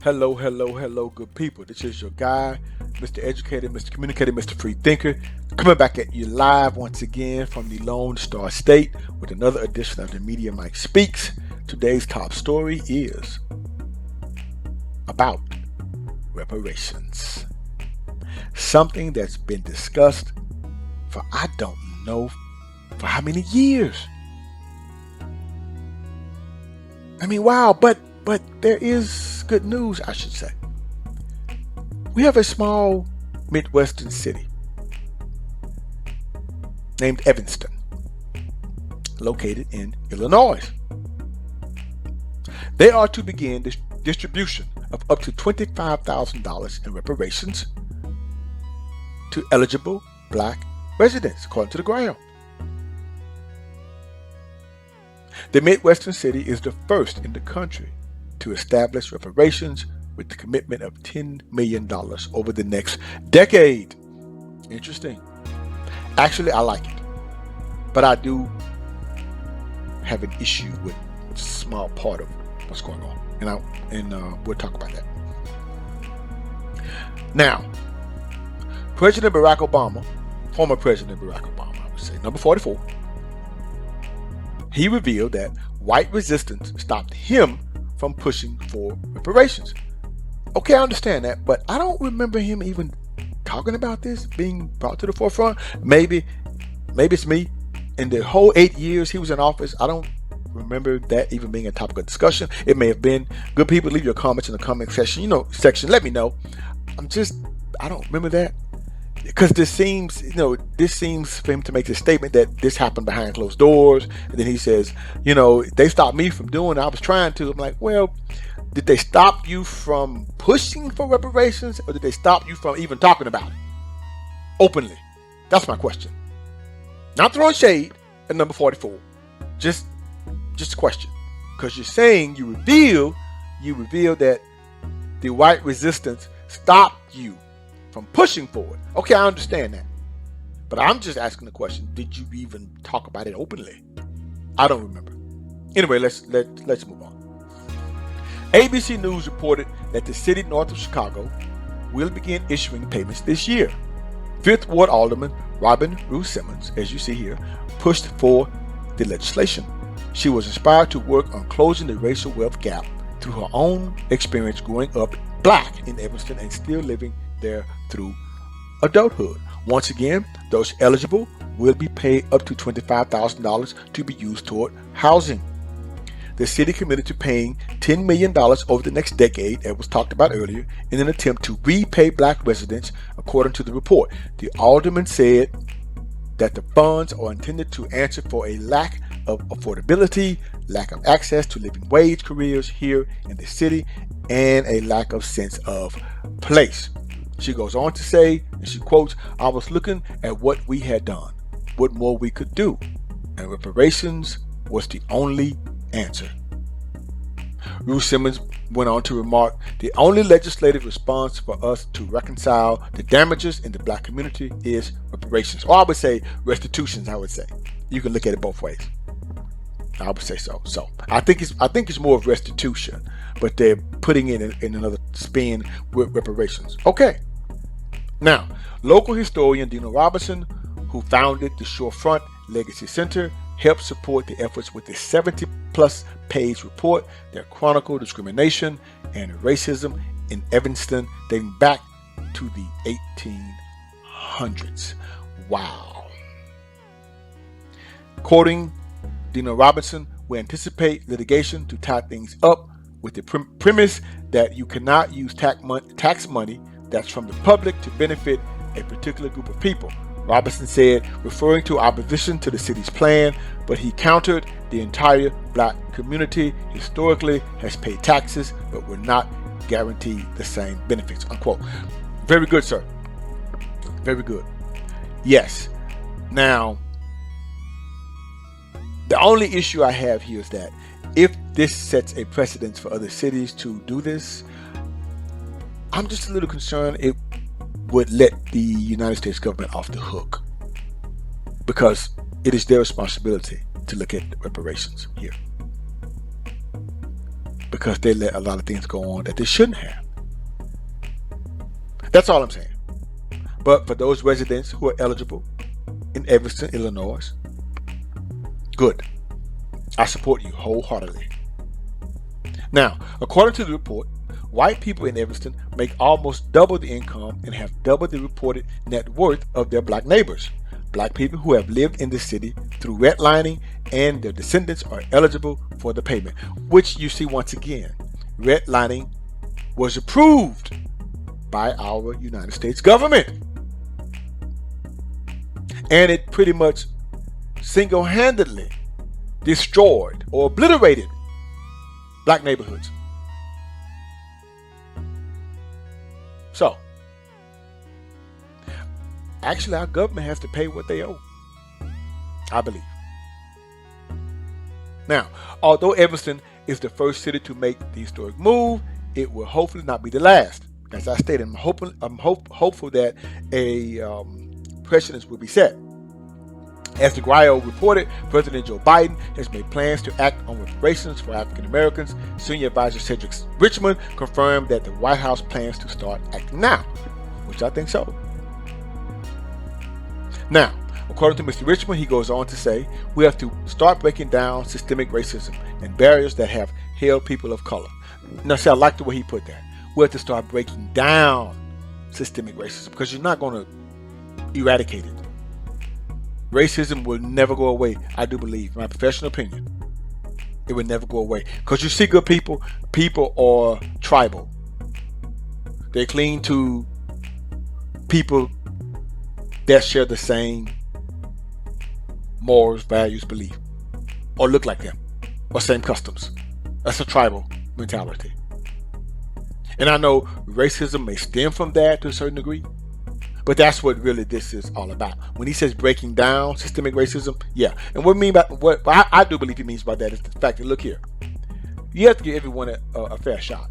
Hello, hello, hello, good people. This is your guy, Mr. Educator, Mr. Communicator, Mr. Free Thinker, coming back at you live once again from the Lone Star State with another edition of the Media Mike Speaks. Today's top story is about reparations. Something that's been discussed for I don't know for how many years. I mean, wow, but there is good news, I should say. We have a small Midwestern city named Evanston, located in Illinois. They are to begin distribution of up to $25,000 in reparations to eligible black residents, according to the ground. The Midwestern city is the first in the country to establish reparations with the commitment of $10 million over the next decade. Interesting. Actually, I like it. But I do have an issue with a small part of what's going on. And we'll talk about that. Now, President Barack Obama, former President Barack Obama, I would say, number 44, he revealed that white resistance stopped him from pushing for reparations. Okay, I understand that, but I don't remember him even talking about this being brought to the forefront. Maybe it's me. In the whole 8 years he was in office, I don't remember that even being a topic of discussion. It may have been. Good people, leave your comments in the comment section. Let me know. I don't remember that. Because this seems for him to make this statement that this happened behind closed doors. And then he says, they stopped me from doing it. I was trying to. I'm like, well, did they stop you from pushing for reparations, or did they stop you from even talking about it openly? That's my question. Not throwing shade at number 44. Just a question. Because you're saying you reveal that the white resistance stopped you from pushing forward. Okay, I understand that. But I'm just asking the question, did you even talk about it openly? I don't remember. Anyway, let's move on. ABC News reported that the city north of Chicago will begin issuing payments this year. Fifth Ward Alderman Robin Rue Simmons, as you see here, pushed for the legislation. She was inspired to work on closing the racial wealth gap through her own experience growing up black in Evanston and still living there through adulthood. Once again, those eligible will be paid up to $25,000 to be used toward housing. The city committed to paying $10 million over the next decade, as was talked about earlier, in an attempt to repay black residents, according to the report. The alderman said that the funds are intended to answer for a lack of affordability, lack of access to living wage careers here in the city, and a lack of sense of place. She goes on to say, and she quotes, "I was looking at what we had done, what more we could do, and reparations was the only answer." Rue Simmons went on to remark, "The only legislative response for us to reconcile the damages in the black community is reparations." Or I would say restitutions, I would say. You can look at it both ways. I would say so. So I think it's more of restitution, but they're putting it in another spin with reparations. Okay. Now, local historian Dina Robinson, who founded the Shorefront Legacy Center, helped support the efforts with the 70-plus page report that chronicled discrimination and racism in Evanston dating back to the 1800s. Wow. Quoting Dina Robinson, "We anticipate litigation to tie things up with the premise that you cannot use tax money that's from the public to benefit a particular group of people." Robinson said, referring to opposition to the city's plan, but he countered the entire black community historically has paid taxes but were not guaranteed the same benefits, unquote. Very good, sir. Very good. Yes. Now, the only issue I have here is that if this sets a precedence for other cities to do this, I'm just a little concerned it would let the United States government off the hook, because it is their responsibility to look at reparations here. because they let a lot of things go on that they shouldn't have. That's all I'm saying. But for those residents who are eligible in Evanston, Illinois, good. I support you wholeheartedly. Now, according to the report, white people in Evanston make almost double the income and have double the reported net worth of their black neighbors. Black people who have lived in the city through redlining and their descendants are eligible for the payment, which you see once again, redlining was approved by our United States government. And it pretty much single-handedly destroyed or obliterated black neighborhoods. So, actually our government has to pay what they owe, I believe. Now, although Evanston is the first city to make the historic move, it will hopefully not be the last. As I stated, I'm hopeful that a precedent will be set. As the Grio reported, President Joe Biden has made plans to act on reparations for African Americans. Senior advisor Cedric Richmond confirmed that the White House plans to start acting now, which I think so. Now, according to Mr. Richmond, he goes on to say, we have to start breaking down systemic racism and barriers that have held people of color. Now, see, I like the way he put that. We have to start breaking down systemic racism because you're not going to eradicate it. Racism will never go away, I do believe, in my professional opinion. It will never go away. Because you see good people, people are tribal. They cling to people that share the same morals, values, beliefs, or look like them, or same customs. That's a tribal mentality. And I know racism may stem from that to a certain degree, but that's what really this is all about. When he says breaking down systemic racism, yeah. And what I do believe he means by that is the fact that, look here, you have to give everyone a fair shot.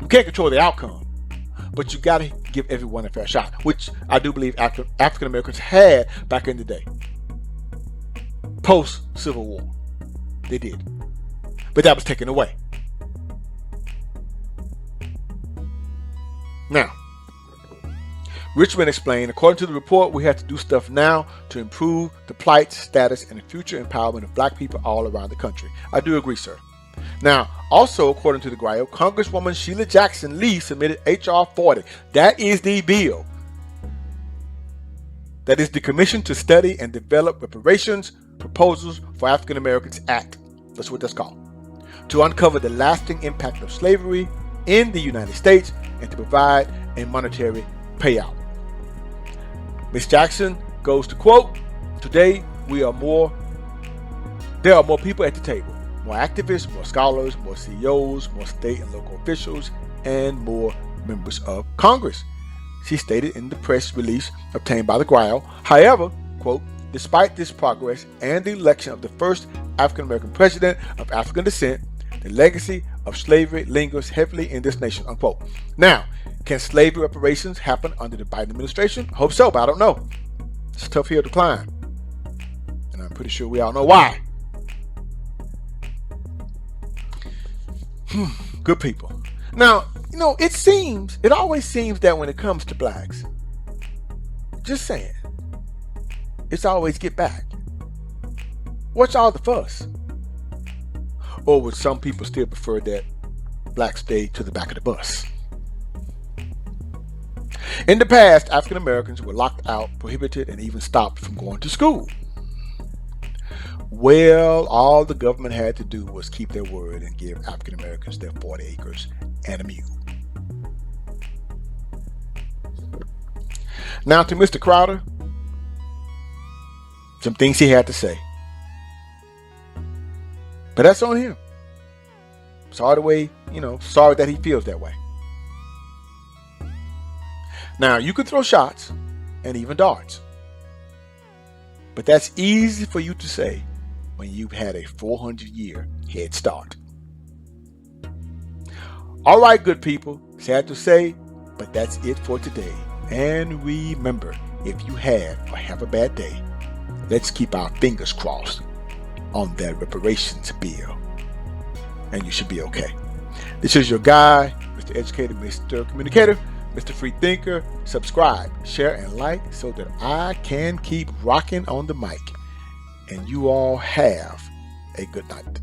You can't control the outcome, but you got to give everyone a fair shot, which I do believe African Americans had back in the day, post Civil War. They did, but that was taken away. Now, Richmond explained, according to the report, we have to do stuff now to improve the plight, status, and the future empowerment of black people all around the country. I do agree, sir. Now, also, according to the Grio, Congresswoman Sheila Jackson Lee submitted H.R. 40. That is the bill. That is the Commission to Study and Develop Reparations Proposals for African Americans Act. That's what that's called. To uncover the lasting impact of slavery in the United States and to provide a monetary payout. Ms. Jackson goes to quote, today there are more people at the table, more activists, more scholars, more CEOs, more state and local officials, and more members of Congress, she stated in the press release obtained by the Grio. However, quote, despite this progress and the election of the first African American president of African descent, the legacy of slavery lingers heavily in this nation, unquote. Now, can slavery reparations happen under the Biden administration? I hope so, but I don't know. It's a tough hill to climb. And I'm pretty sure we all know why. Good people. Now, it always seems that when it comes to blacks, just saying, it's always get back. What's all the fuss? Or would some people still prefer that blacks stay to the back of the bus? In the past, African Americans were locked out, prohibited, and even stopped from going to school. Well, all the government had to do was keep their word and give African Americans their 40 acres and a mule. Now to Mr. Crowder, some things he had to say. But that's on him. Sorry that he feels that way. Now, you can throw shots and even darts. But that's easy for you to say when you've had a 400-year head start. All right, good people. Sad to say, but that's it for today. And remember, if you had or have a bad day, let's keep our fingers crossed on that reparations bill. And you should be okay. This is your guy, Mr. Educator, Mr. Communicator, Mr. Free Thinker. Subscribe, share, and like so that I can keep rocking on the mic. And you all have a good night.